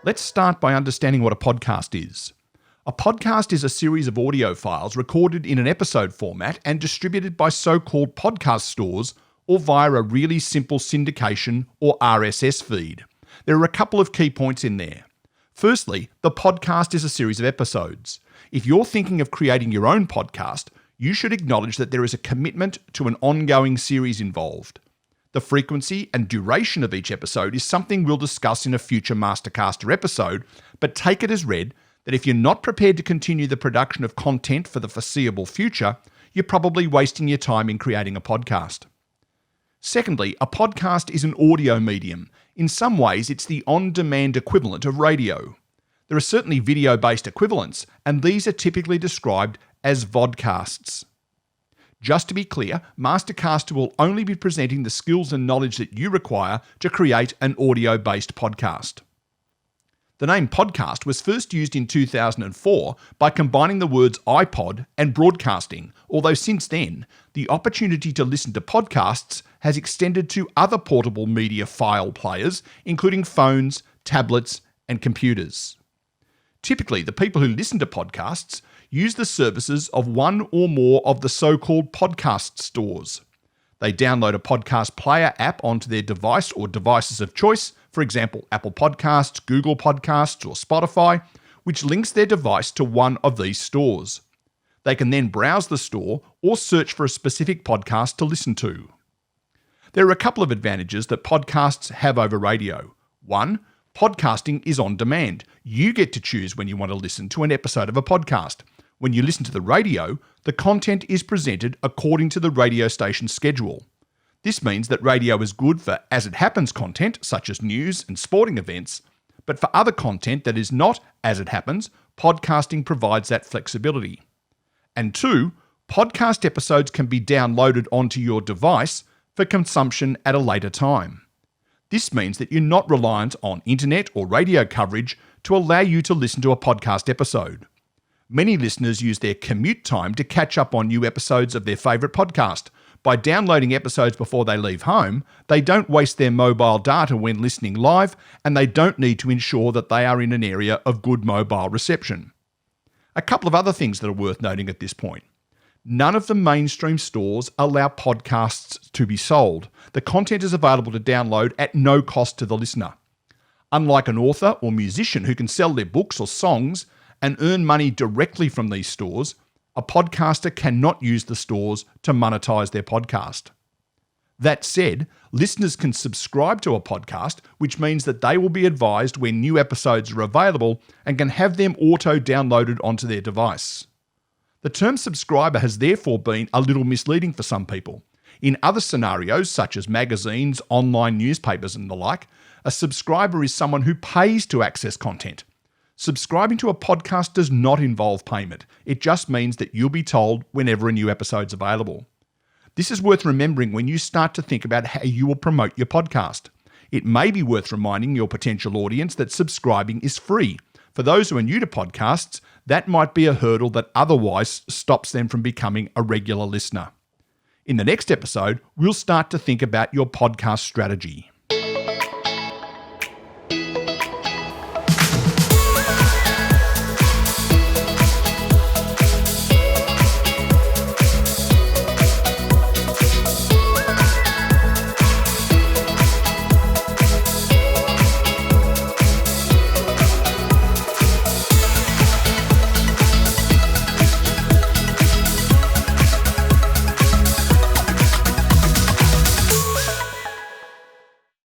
Let's start by understanding what a podcast is. A podcast is a series of audio files recorded in an episode format and distributed by so-called podcast stores or via a really simple syndication or RSS feed. There are a couple of key points in there. Firstly, the podcast is a series of episodes. If you're thinking of creating your own podcast, you should acknowledge that there is a commitment to an ongoing series involved. The frequency and duration of each episode is something we'll discuss in a future Mastercaster episode, but take it as read that if you're not prepared to continue the production of content for the foreseeable future, you're probably wasting your time in creating a podcast. Secondly, a podcast is an audio medium. In some ways, it's the on-demand equivalent of radio. There are certainly video-based equivalents, and these are typically described as vodcasts. Just to be clear, Mastercaster will only be presenting the skills and knowledge that you require to create an audio-based podcast. The name podcast was first used in 2004 by combining the words iPod and broadcasting, although since then, the opportunity to listen to podcasts has extended to other portable media file players, including phones, tablets, and computers. Typically, the people who listen to podcasts use the services of one or more of the so-called podcast stores. They download a podcast player app onto their device or devices of choice, for example, Apple Podcasts, Google Podcasts, or Spotify, which links their device to one of these stores. They can then browse the store or search for a specific podcast to listen to. There are a couple of advantages that podcasts have over radio. One, podcasting is on demand. You get to choose when you want to listen to an episode of a podcast. When you listen to the radio, the content is presented according to the radio station's schedule. This means that radio is good for as-it-happens content, such as news and sporting events, but for other content that is not as-it-happens, podcasting provides that flexibility. And two, podcast episodes can be downloaded onto your device for consumption at a later time. This means that you're not reliant on internet or radio coverage to allow you to listen to a podcast episode. Many listeners use their commute time to catch up on new episodes of their favourite podcast. By downloading episodes before they leave home, they don't waste their mobile data when listening live, and they don't need to ensure that they are in an area of good mobile reception. A couple of other things that are worth noting at this point. None of the mainstream stores allow podcasts to be sold. The content is available to download at no cost to the listener. Unlike an author or musician who can sell their books or songs and earn money directly from these stores, a podcaster cannot use the stores to monetize their podcast. That said, listeners can subscribe to a podcast, which means that they will be advised when new episodes are available and can have them auto-downloaded onto their device. The term subscriber has therefore been a little misleading for some people. In other scenarios, such as magazines, online newspapers and the like, a subscriber is someone who pays to access content. Subscribing to a podcast does not involve payment. It just means that you'll be told whenever a new episode's available. This is worth remembering when you start to think about how you will promote your podcast. It may be worth reminding your potential audience that subscribing is free. For those who are new to podcasts, that might be a hurdle that otherwise stops them from becoming a regular listener. In the next episode, we'll start to think about your podcast strategy.